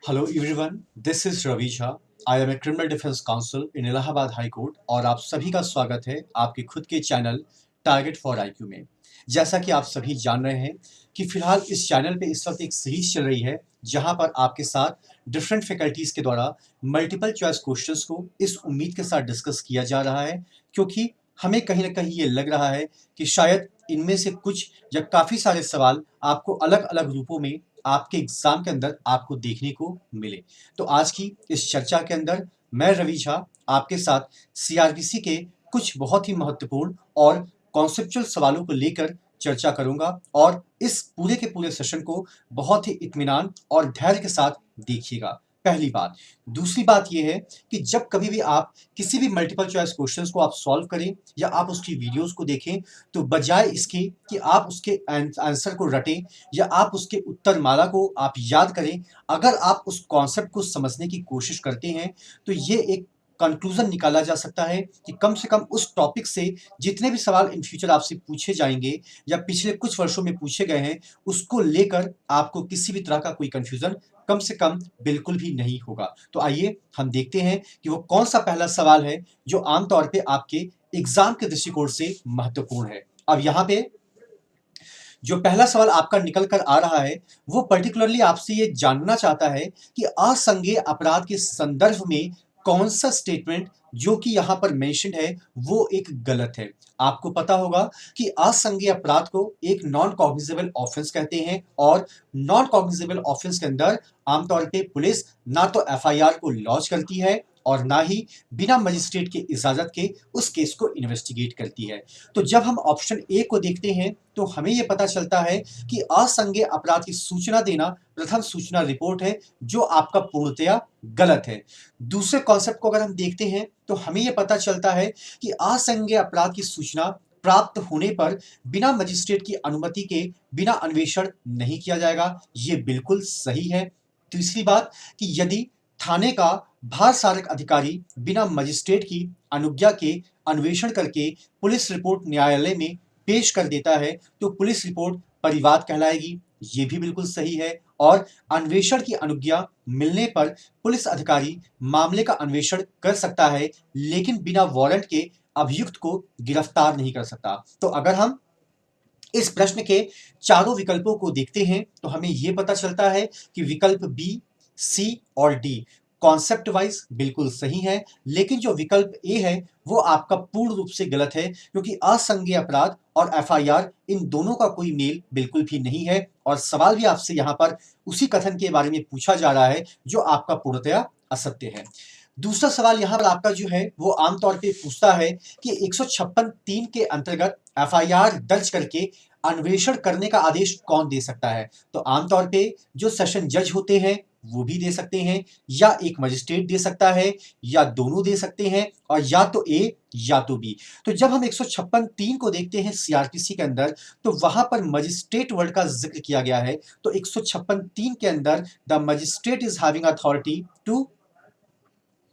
Hello everyone, this is Ravi Jha. I am a criminal defence counsel in Allahabad High Court और आप सभी का स्वागत है आपके खुद के चैनल टारगेट फॉर आईक्यू में। जैसा कि आप सभी जान रहे हैं कि फिलहाल इस चैनल पे इस वक्त एक सीरीज चल रही है जहां पर आपके साथ डिफरेंट फैकल्टीज के द्वारा मल्टीपल चॉइस क्वेश्चंस को इस उम्मीद के साथ डिस्कस किया जा रहा है, क्योंकि हमें कहीं ना कहीं ये लग रहा है कि शायद इनमें से कुछ या काफ़ी सारे सवाल आपको अलग अलग रूपों में आपके एग्जाम के अंदर आपको देखने को मिले। तो आज की इस चर्चा के अंदर मैं रवि झा आपके साथ सीआरपीसी के कुछ बहुत ही महत्वपूर्ण और कॉन्सेप्चुअल सवालों को लेकर चर्चा करूंगा और इस पूरे के पूरे सेशन को बहुत ही इत्मीनान और धैर्य के साथ देखिएगा। पहली बात। दूसरी बात यह है कि जब कभी भी आप किसी भी मल्टीपल चॉइस क्वेश्चंस को आप सॉल्व करें या आप उसकी वीडियोस को देखें, तो बजाय इसके कि आप उसके आंसर को रटें या आप उसके उत्तर माला को आप याद करें, अगर आप उस कॉन्सेप्ट को समझने की कोशिश करते हैं तो ये एक कंक्लूजन निकाला जा सकता है कि कम से कम उस टॉपिक से जितने भी सवाल इन फ्यूचर आपसे पूछे जाएंगे या पिछले कुछ वर्षों में पूछे गए हैं, उसको लेकर आपको किसी भी तरह का कोई कंफ्यूजन कम से कम बिल्कुल भी नहीं होगा। तो आइए हम देखते हैं कि वो कौन सा पहला सवाल है जो आमतौर पे आपके एग्जाम के दृष्टिकोण से महत्वपूर्ण है। अब यहाँ पे जो पहला सवाल आपका निकल कर आ रहा है वो पर्टिकुलरली आपसे ये जानना चाहता है कि असंज्ञेय अपराध के संदर्भ में कौन सा स्टेटमेंट जो कि यहां पर मेंशन है वो एक गलत है। आपको पता होगा कि असंज्ञेय अपराध को एक नॉन कॉग्निजेबल ऑफेंस कहते हैं और नॉन कॉग्निजेबल ऑफेंस के अंदर आमतौर पे पुलिस ना तो एफआईआर को लॉन्च करती है और ना ही बिना मजिस्ट्रेट के इजाजत के उस केस को इन्वेस्टिगेट करती है। तो जब हम ऑप्शन ए को देखते हैं तो हमें यह पता चलता है कि असंज्ञेय अपराध की सूचना देना प्रथम सूचना रिपोर्ट है, जो आपका पूर्णतया गलत है। दूसरे कॉन्सेप्ट को अगर हम देखते हैं तो हमें यह पता चलता है कि असंज्ञेय अपराध की सूचना प्राप्त होने पर बिना मजिस्ट्रेट की अनुमति के बिना अन्वेषण नहीं किया जाएगा। यह बिल्कुल सही है। तीसरी बात कि यदि थाने का भारसारक अधिकारी बिना मजिस्ट्रेट की अनुज्ञा के अन्वेषण करके पुलिस रिपोर्ट न्यायालय में पेश कर देता है तो पुलिस रिपोर्ट परिवाद कहलाएगी। ये भी बिल्कुल सही है। और अन्वेषण की अनुज्ञा मिलने पर पुलिस अधिकारी मामले का अन्वेषण कर सकता है, लेकिन बिना वारंट के अभियुक्त को गिरफ्तार नहीं कर सकता। तो अगर हम इस प्रश्न के चारों विकल्पों को देखते हैं तो हमें यह पता चलता है कि विकल्प बी, सी और डी कॉन्सेप्ट वाइज बिल्कुल सही है, लेकिन जो विकल्प ए है वो आपका पूर्ण रूप से गलत है, क्योंकि असंज्ञेय अपराध और एफआईआर इन दोनों का कोई मेल बिल्कुल भी नहीं है और सवाल भी आपसे यहां पर उसी कथन के बारे में पूछा जा रहा है जो आपका पूर्णतया असत्य है। दूसरा सवाल यहां पर आपका जो है वो आमतौर पे पूछता है कि 156(3) के अंतर्गत एफआईआर दर्ज करके अन्वेषण करने का आदेश कौन दे सकता है। तो आमतौर पे जो सेशन जज होते हैं वो भी दे सकते हैं, या एक मजिस्ट्रेट दे सकता है, या दोनों दे सकते हैं, और या तो ए या तो बी। तो जब हम 156(3) को देखते हैं सीआरपीसी के अंदर तो वहां पर मजिस्ट्रेट वर्ड का जिक्र किया गया है। तो 156(3) के अंदर the magistrate is having authority to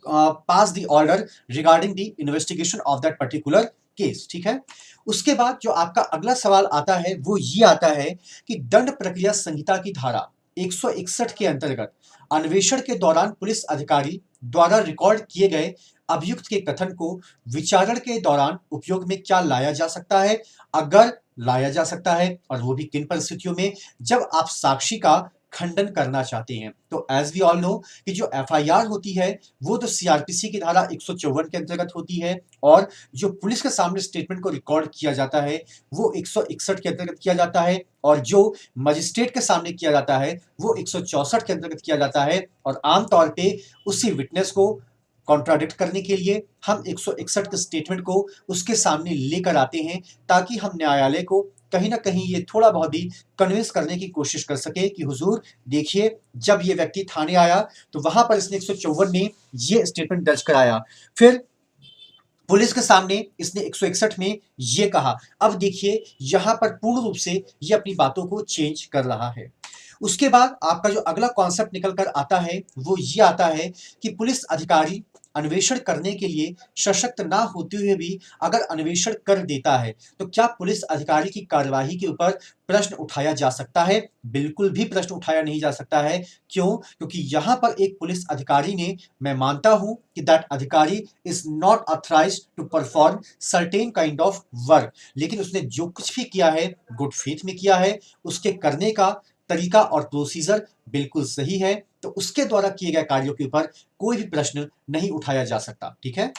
pass the order regarding the investigation of that particular case. ठीक है। उसके बाद जो आपका अगला सवाल आता है वो ये आता है कि दंड प्रक्रिया संहिता की धारा 161 के अंतर्गत अन्वेषण के दौरान पुलिस अधिकारी द्वारा रिकॉर्ड किए गए अभियुक्त के कथन को विचारण के दौरान उपयोग में क्या लाया जा सकता है, अगर लाया जा सकता है, और वो भी किन परिस्थितियों में, जब आप साक्षी का खंडन करना चाहते हैं। तो एज वी ऑल नो कि जो एफआईआर होती है वो तो सीआरपीसी की धारा 154 के अंतर्गत होती है, और जो पुलिस के सामने स्टेटमेंट को रिकॉर्ड किया जाता है वो 161 के अंतर्गत किया जाता है, और जो मजिस्ट्रेट के सामने किया जाता है वो 164 के अंतर्गत किया जाता है। और आमतौर पे उसी विटनेस को कॉन्ट्राडिक्ट करने के लिए हम 161 के स्टेटमेंट को उसके सामने लेकर आते हैं, ताकि हम न्यायालय को कहीं ना कहीं ये थोड़ा बहुत भी कन्विंस करने की कोशिश कर सके कि हुजूर देखिए, जब ये व्यक्ति थाने आया तो वहां पर इसने 154 में ये स्टेटमेंट दर्ज कराया, फिर पुलिस के सामने इसने 161 में ये कहा। अब देखिए यहां पर पूर्ण रूप से ये अपनी बातों को चेंज कर रहा है। उसके बाद आपका जो अगला कॉन्सेप्ट निकल कर आता है वो ये आता है कि पुलिस अधिकारी अन्वेषण करने के लिए सशक्त ना होते हुए भी अगर अन्वेषण कर देता है, तो क्या पुलिस अधिकारी की कार्यवाही के ऊपर प्रश्न उठाया जा सकता है? बिल्कुल भी प्रश्न उठाया नहीं जा सकता है। क्यों? क्योंकि यहाँ पर एक पुलिस अधिकारी ने, मैं मानता हूँ कि दैट अधिकारी is not authorised to perform certain kind of work, लेकिन उसने जो कुछ भी किया है, गुड फेथ में किया है, उसके करने का तरीका और प्रोसीजर बिल्कुल सही है, तो उसके द्वारा किए गए कार्यों के ऊपर कोई भी प्रश्न नहीं उठाया जा सकता। ठीक है?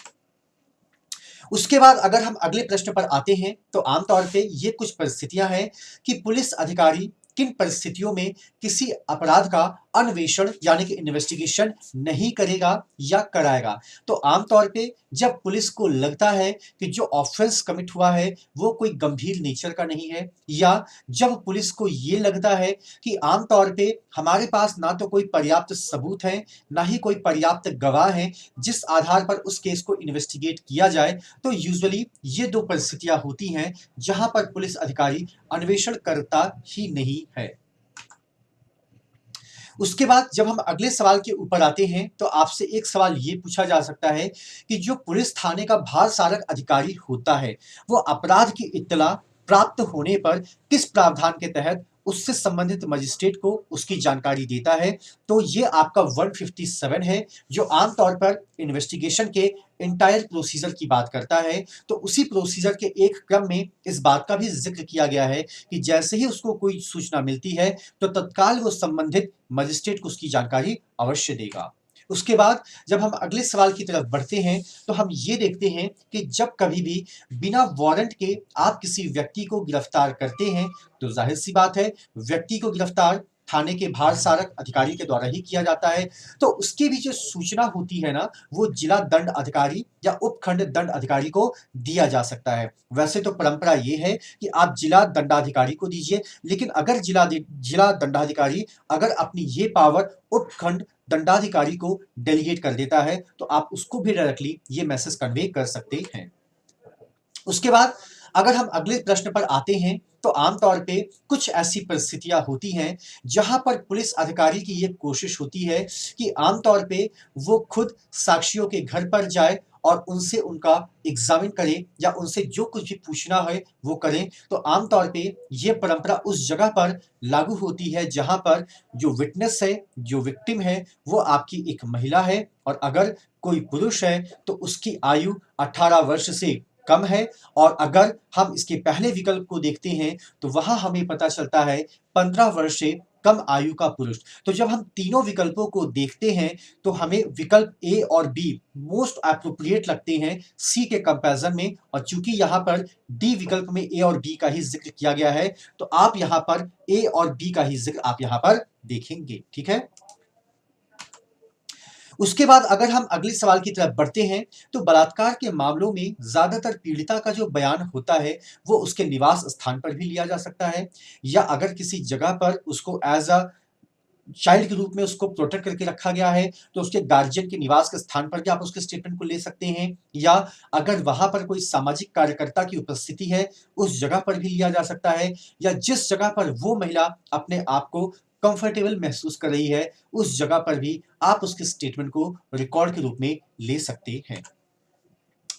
उसके बाद अगर हम अगले प्रश्न पर आते हैं, तो आमतौर पे ये कुछ परिस्थितियां हैं कि पुलिस अधिकारी किन परिस्थितियों में किसी अपराध का अन्वेषण यानी कि इन्वेस्टिगेशन नहीं करेगा या कराएगा। तो आमतौर पे जब पुलिस को लगता है कि जो ऑफेंस कमिट हुआ है वो कोई गंभीर नेचर का नहीं है, या जब पुलिस को ये लगता है कि आमतौर पे हमारे पास ना तो कोई पर्याप्त सबूत है, ना ही कोई पर्याप्त गवाह है जिस आधार पर उस केस को इन्वेस्टिगेट किया जाए, तो यूजुअली ये दो परिस्थितियां होती हैं जहां पर पुलिस अधिकारी अन्वेषण करता ही नहीं है। उसके बाद जब हम अगले सवाल के ऊपर आते हैं, तो आपसे एक सवाल ये पूछा जा सकता है कि जो पुलिस थाने का भारसारक अधिकारी होता है, वो अपराध की इत्तला प्राप्त होने पर किस प्रावधान के तहत उससे संबंधित मजिस्ट्रेट को उसकी जानकारी देता है? तो ये आपका 157 है, जो आमतौर पर इन्वेस्टिगेशन के एंटायर प्रोसीजर की बात करता है। तो उसी प्रोसीजर के एक क्रम में इस बात का भी जिक्र किया गया है कि जैसे ही उसको कोई सूचना मिलती है, तो तत्काल वो संबंधित मजिस्ट्रेट को उसकी जानकारी अवश्य देगा। उसके बाद जब हम अगले सवाल की तरफ बढ़ते हैं, तो हम ये देखते हैं कि जब कभी भी बिना वारंट के आप किसी व्यक्ति को गिरफ्तार करते हैं, तो जाहिर सी बात है व्यक्ति को गिरफ्तार थाने के भारसारक अधिकारी के द्वारा ही किया जाता है। तो उसकी भी जो सूचना होती है ना, वो जिला दंड अधिकारी या उपखंड दंड अधिकारी को दिया जा सकता है। वैसे तो परंपरा ये है कि आप जिला दंडाधिकारी को दीजिए, लेकिन अगर जिला दंडाधिकारी अगर अपनी ये पावर उपखंड दंडाधिकारी को डेलीगेट कर देता है, तो आप उसको भी डायरेक्टली ये मैसेज कन्वे कर सकते हैं। उसके बाद अगर हम अगले प्रश्न पर आते हैं, तो आमतौर पे कुछ ऐसी परिस्थितियां होती हैं जहां पर पुलिस अधिकारी की ये कोशिश होती है कि आमतौर पे वो खुद साक्षियों के घर पर जाए और उनसे उनका एग्जामिन करे या उनसे जो कुछ भी पूछना है वो करें। तो आमतौर पे ये परंपरा उस जगह पर लागू होती है जहां पर जो विटनेस है, जो विक्टिम है, वो आपकी एक महिला है, और अगर कोई पुरुष है तो उसकी आयु 18 वर्ष से कम है, और अगर हम इसके पहले विकल्प को देखते हैं, तो वहां हमें पता चलता है 15 वर्ष से कम आयु का पुरुष। तो जब हम तीनों विकल्पों को देखते हैं, तो हमें विकल्प ए और बी मोस्ट एप्रोप्रिएट लगते हैं सी के कंपैरिजन में, और चूंकि यहाँ पर डी विकल्प में ए और बी का ही जिक्र किया गया है, तो आप यहाँ पर ए और बी का ही जिक्र आप यहाँ पर देखेंगे। ठीक है? उसके बाद अगर हम अगले सवाल की तरफ बढ़ते हैं, तो बलात्कार के मामलों में ज्यादातर पीड़िता का जो बयान होता है वो उसके निवास स्थान पर भी लिया जा सकता है, या अगर किसी जगह पर उसको एज अ चाइल्ड के रूप में उसको प्रोटेक्ट करके रखा गया है, तो उसके गार्जियन के निवास के स्थान पर भी आप उसके स्टेटमेंट को ले सकते हैं, या अगर वहां पर कोई सामाजिक कार्यकर्ता की उपस्थिति है उस जगह पर भी लिया जा सकता है, या जिस जगह पर वो महिला अपने आप को कंफर्टेबल महसूस कर रही है उस जगह पर भी आप उसके स्टेटमेंट को रिकॉर्ड के रूप में ले सकते हैं।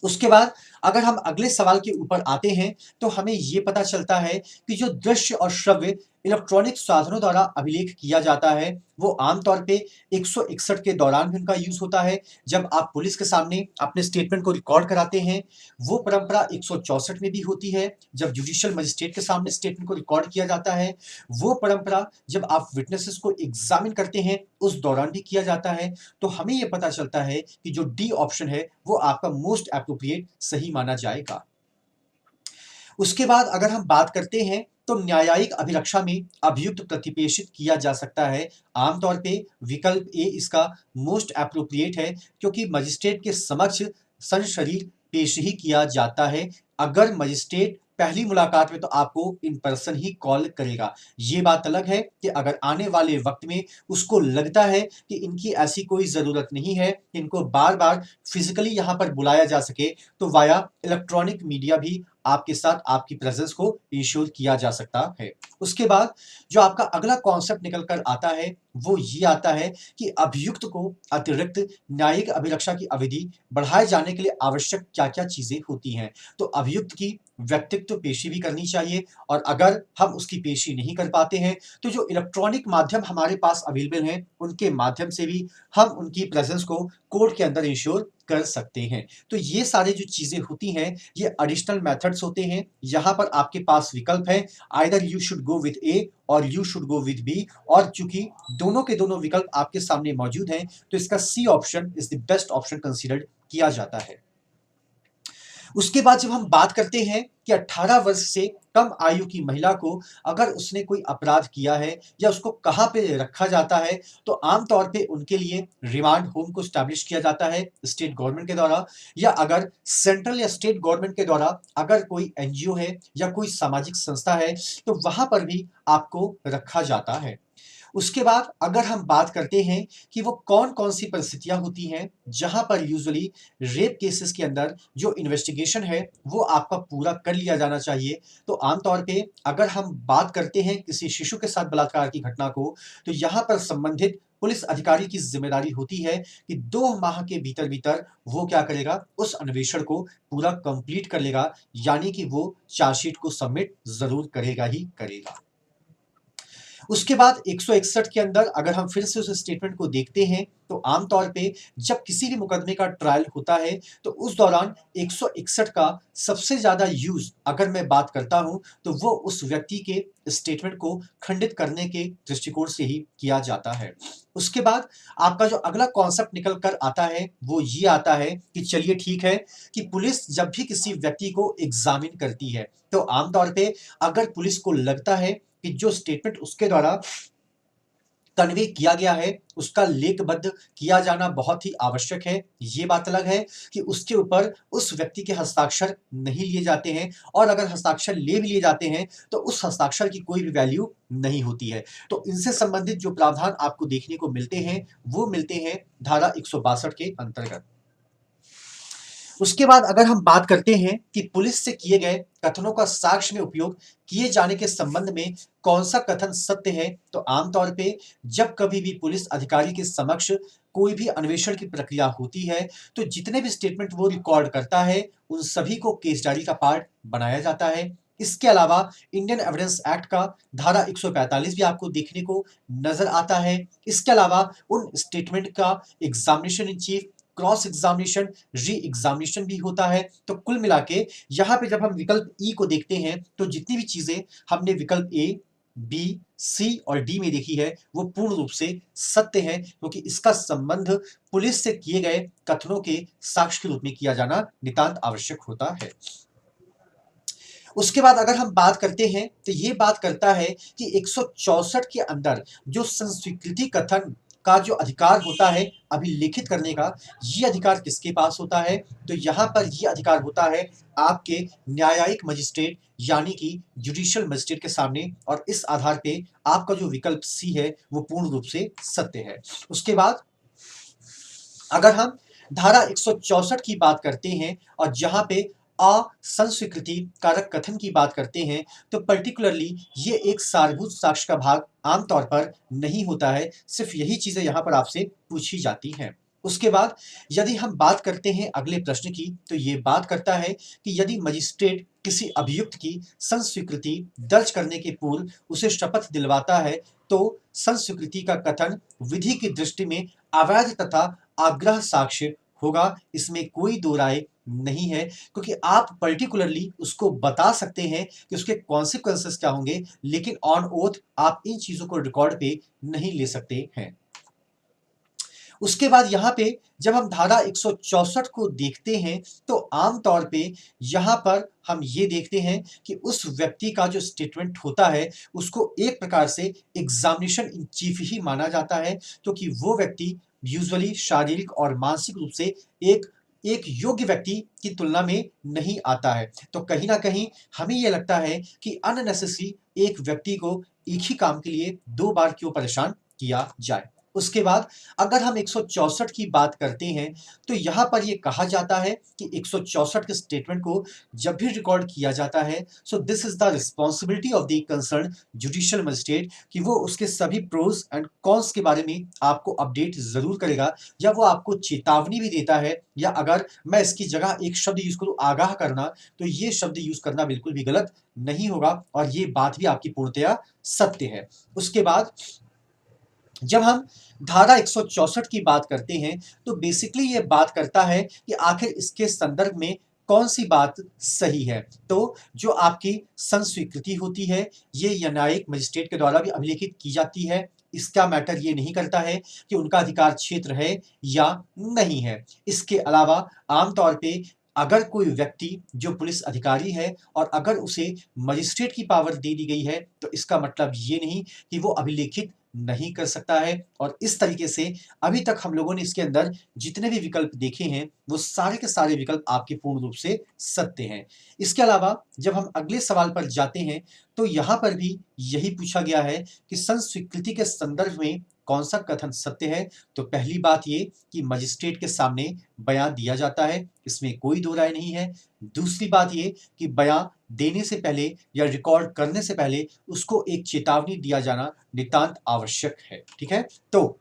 उसके बाद अगर हम अगले सवाल के ऊपर आते हैं, तो हमें यह पता चलता है कि जो दृश्य और श्रव्य इलेक्ट्रॉनिक साधनों द्वारा अभिलेख किया जाता है, वो आमतौर पे 161 के दौरान भी उनका यूज होता है जब आप पुलिस के सामने अपने स्टेटमेंट को रिकॉर्ड कराते हैं। वो परंपरा 164 में भी होती है जब जुडिशियल मजिस्ट्रेट के सामने स्टेटमेंट को रिकॉर्ड किया जाता है। वो परंपरा जब आप विटनेसेस को एग्जामिन करते हैं उस दौरान भी किया जाता है। तो हमें यह पता चलता है कि जो डी ऑप्शन है वो आपका मोस्ट एप्रोप्रिएट सही माना जाएगा। उसके बाद अगर हम बात करते हैं, तो न्यायिक अभिरक्षा में अभियुक्त प्रतिपेशित किया जा सकता है। आमतौर पे विकल्प ए इसका मोस्ट एप्रोप्रिएट है, क्योंकि मजिस्ट्रेट के समक्ष सशरीर पेश ही किया जाता है। अगर मजिस्ट्रेट पहली मुलाकात में तो आपको इन पर्सन ही कॉल करेगा। ये बात अलग है कि अगर आने वाले वक्त में उसको लगता है कि इनकी ऐसी कोई ज़रूरत नहीं है कि इनको बार बार फिजिकली यहाँ पर बुलाया जा सके, तो वाया इलेक्ट्रॉनिक मीडिया भी आपके साथ आपकी प्रेजेंस को इंश्योर किया जा सकता है। उसके बाद जो आपका अगला कॉन्सेप्ट निकल कर आता है वो ये आता है कि अभियुक्त को अतिरिक्त न्यायिक अभिरक्षा की अवधि बढ़ाए जाने के लिए आवश्यक क्या-क्या चीजें होती हैं। तो अभियुक्त की व्यक्तित्व पेशी भी करनी चाहिए और अगर हम उसकी पेशी नहीं कर पाते हैं, तो जो इलेक्ट्रॉनिक माध्यम हमारे पास अवेलेबल हैं, उनके माध्यम से भी हम उनकी प्रेजेंस को कोर्ट के अंदर इंश्योर कर सकते हैं। तो ये सारी जो चीजें होती हैं, ये एडिशनल मेथड्स होते हैं। यहाँ पर आपके पास विकल्प है, either you should go with A और you should go with B, और चूंकि दोनों के दोनों विकल्प आपके सामने मौजूद हैं, तो इसका C option is the best option considered किया जाता है। उसके बाद जब हम बात करते हैं कि 18 वर्ष से कम आयु की महिला को अगर उसने कोई अपराध किया है या उसको कहाँ पे रखा जाता है, तो आमतौर पे उनके लिए रिमांड होम को स्टैब्लिश किया जाता है स्टेट गवर्नमेंट के द्वारा, या अगर सेंट्रल या स्टेट गवर्नमेंट के द्वारा अगर कोई एनजीओ है या कोई सामाजिक संस्था है, तो वहां पर भी आपको रखा जाता है। उसके बाद अगर हम बात करते हैं कि वो कौन-कौन सी परिस्थितियाँ होती हैं, जहाँ पर यूजुअली रेप केसेस के अंदर जो इन्वेस्टिगेशन है, वो आपका पूरा कर लिया जाना चाहिए। तो आम तौर पे अगर हम बात करते हैं किसी शिशु के साथ बलात्कार की घटना को, तो यहाँ पर संबंधित पुलिस अधिकारी की ज़िम्मेदारी होती है कि 2 माह के भीतर-भीतर वो क्या करेगा, उस अन्वेषण को पूरा कंप्लीट कर लेगा, यानी कि वो चार्जशीट को सबमिट ज़रूर करेगा ही करेगा। उसके बाद 161 के अंदर अगर हम फिर से उस स्टेटमेंट को देखते हैं, तो आमतौर पे जब किसी भी मुकदमे का ट्रायल होता है, तो उस दौरान 161 का सबसे ज़्यादा यूज़ अगर मैं बात करता हूँ, तो वो उस व्यक्ति के स्टेटमेंट को खंडित करने के दृष्टिकोण से ही किया जाता है। उसके बाद आपका जो अगला कॉन्सेप्ट निकल कर आता है, वो ये आता है कि चलिए ठीक है कि पुलिस जब भी किसी व्यक्ति को एग्ज़ामिन करती है, तो आमतौर पे अगर पुलिस को लगता है कि जो स्टेटमेंट उसके द्वारा कन्वे किया गया है, उसका लेखबद्ध किया जाना बहुत ही आवश्यक है। ये बात अलग है कि उसके ऊपर उस व्यक्ति के हस्ताक्षर नहीं लिए जाते हैं, और अगर हस्ताक्षर ले भी लिए जाते हैं, तो उस हस्ताक्षर की कोई भी वैल्यू नहीं होती है। तो इनसे संबंधित जो प्रावधान आपको देखने को मिलते हैं, वो मिलते हैं धारा 162 के अंतर्गत। उसके बाद अगर हम बात करते हैं कि पुलिस से किए गए कथनों का साक्ष्य में उपयोग किए जाने के संबंध में कौन सा कथन सत्य है, तो आमतौर पे जब कभी भी पुलिस अधिकारी के समक्ष कोई भी अन्वेषण की प्रक्रिया होती है, तो जितने भी स्टेटमेंट वो रिकॉर्ड करता है, उन सभी को केस डायरी का पार्ट बनाया जाता है। इसके अलावा इंडियन एविडेंस एक्ट का धारा 145 भी आपको देखने को नजर आता है। इसके अलावा उन स्टेटमेंट का examination in chief, cross examination, re examination भी होता है। तो कुल मिला के यहाँ पे जब हम विकल्प ई को देखते हैं, तो जितनी भी चीजें हमने विकल्प ए, बी, सी और डी में देखी है, वो पूर्ण रूप से सत्य है, क्योंकि इसका संबंध पुलिस से किए गए कथनों के साक्ष्य के रूप में किया जाना नितांत आवश्यक होता है। उसके बाद अगर हम बात करते हैं, तो ये बात करता है कि 164 के अंदर जो संस्वीकृति कथन का जो अधिकार होता है अभिलेखित करने का, ये अधिकार किसके पास होता है, तो यहाँ पर ये अधिकार होता है आपके न्यायिक मजिस्ट्रेट यानी कि जुडिशियल मजिस्ट्रेट के सामने, और इस आधार पे आपका जो विकल्प सी है वो पूर्ण रूप से सत्य है। उसके बाद अगर हम धारा 164 की बात करते हैं और जहां पे असंस्वीकृति कारक कथन की बात करते हैं, तो पर्टिकुलरली ये एक सारभूत साक्ष्य का भाग आमतौर पर नहीं होता है, सिर्फ यही चीजें यहां पर आपसे पूछी जाती हैं। उसके बाद यदि हम बात करते हैं अगले प्रश्न की, तो ये बात करता है कि यदि मजिस्ट्रेट किसी अभियुक्त की संस्वीकृति दर्ज करने के पूर्व उसे शपथ दिलवाता है, तो संस्वीकृति का कथन विधि की दृष्टि में अवैध तथा आग्रह साक्ष्य होगा, इसमें कोई दो राय नहीं है, क्योंकि आप पर्टिकुलरली उसको बता सकते हैं कि उसके कॉन्सिक्वेंसेस क्या होंगे, लेकिन ऑन ओथ आप इन चीजों को रिकॉर्ड पे नहीं ले सकते हैं। उसके बाद यहाँ पे जब हम धारा 164 को देखते हैं, तो आम तौर पे यहाँ पर हम ये देखते हैं कि उस व्यक्ति का जो स्टेटमेंट होता है, उसको एक प्रकार से एग्जामिनेशन इन चीफ ही माना जाता है, क्योंकि वो व्यक्ति यूजुअली शारीरिक और मानसिक रूप से एक एक योग्य व्यक्ति की तुलना में नहीं आता है। तो कहीं ना कहीं हमें ये लगता है कि अननेसेसरी एक व्यक्ति को एक ही काम के लिए 2 बार क्यों परेशान किया जाए। उसके बाद अगर हम 164 की बात करते हैं, तो यहाँ पर ये कहा जाता है कि 164 के स्टेटमेंट को जब भी रिकॉर्ड किया जाता है, so this is the responsibility of the concerned judicial magistrate कि वो उसके सभी प्रोस एंड कॉन्स के बारे में आपको अपडेट ज़रूर करेगा, या वो आपको चेतावनी भी देता है, या अगर मैं इसकी जगह एक शब्द यूज़ करूँ आगाह करना, तो ये शब्द यूज़ करना बिल्कुल भी गलत नहीं होगा और ये बात भी आपकी पूर्णतया सत्य है। उसके बाद जब हम धारा 164 की बात करते हैं, तो बेसिकली ये बात करता है कि आखिर इसके संदर्भ में कौन-सी बात सही है। तो जो आपकी संस्वीकृति होती है, ये न्यायिक मजिस्ट्रेट के द्वारा भी अभिलेखित की जाती है। इसका मैटर ये नहीं करता है कि उनका अधिकार क्षेत्र है या नहीं है। इसके अलावा आम तौर पे अगर कोई व्यक्ति जो पुलिस अधिकारी है और अगर उसे मजिस्ट्रेट की पावर दे दी गई है, तो इसका मतलब ये नहीं कि वो अभिलेखित नहीं कर सकता है। और इस तरीके से अभी तक हम लोगों ने इसके अंदर जितने भी विकल्प देखे हैं, वो सारे के सारे विकल्प आपके पूर्ण रूप से सत्य हैं। इसके अलावा जब हम अगले सवाल पर जाते हैं, तो यहाँ पर भी यही पूछा गया है कि संस्वीकृति के संदर्भ में कौन-सा कथन सत्य है। तो पहली बात ये कि मजिस्ट्रेट के सामने बयान दिया जाता है, इसमें कोई दो राय नहीं है। दूसरी बात ये कि बयान देने से पहले या रिकॉर्ड करने से पहले उसको एक चेतावनी दिया जाना नितांत आवश्यक है। ठीक है? तो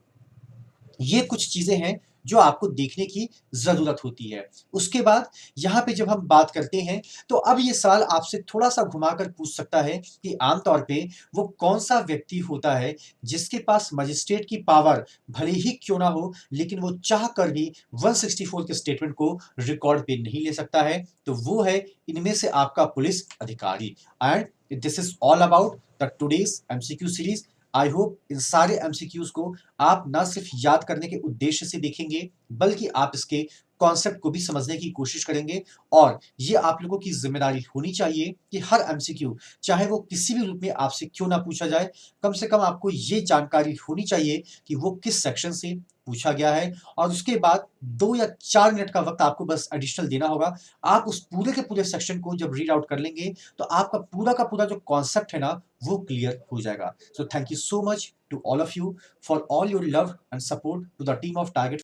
ये कुछ चीज़ें हैं जो आपको देखने की ज़रूरत होती है। उसके बाद यहाँ पे जब हम बात करते हैं, तो अब ये सवाल आपसे थोड़ा-सा घुमाकर पूछ सकता है कि आम तौर पे वो कौन-सा व्यक्ति होता है जिसके पास मजिस्ट्रेट की पावर भले ही क्यों ना हो, लेकिन वो चाह कर भी 164 के स्टेटमेंट को रिकॉर्ड पे नहीं ले सकता है। तो वो है इनमें से आपका पुलिस अधिकारी। And this is all about the today's MCQ series. I hope इन सारे एमसीक्यूज़ को आप ना सिर्फ याद करने के उद्देश्य से देखेंगे, बल्कि आप इसके कॉन्सेप्ट को भी समझने की कोशिश करेंगे। और ये आप लोगों की ज़िम्मेदारी होनी चाहिए कि हर एमसीक्यू, चाहे वो किसी भी रूप में आपसे क्यों ना पूछा जाए, कम से कम आपको ये जानकारी होनी चाहिए कि वो किस सेक्शन से पूछा गया है। और उसके बाद 2 या 4 मिनट का वक़्त आपको बस एडिशनल देना होगा। आप उस पूरे के पूरे सेक्शन को जब रीड आउट कर लेंगे, तो आपका पूरा का पूरा जो कॉन्सेप्ट है ना, वो क्लियर हो जाएगा। So thank you so much to all of you for all your love and support to the team of Target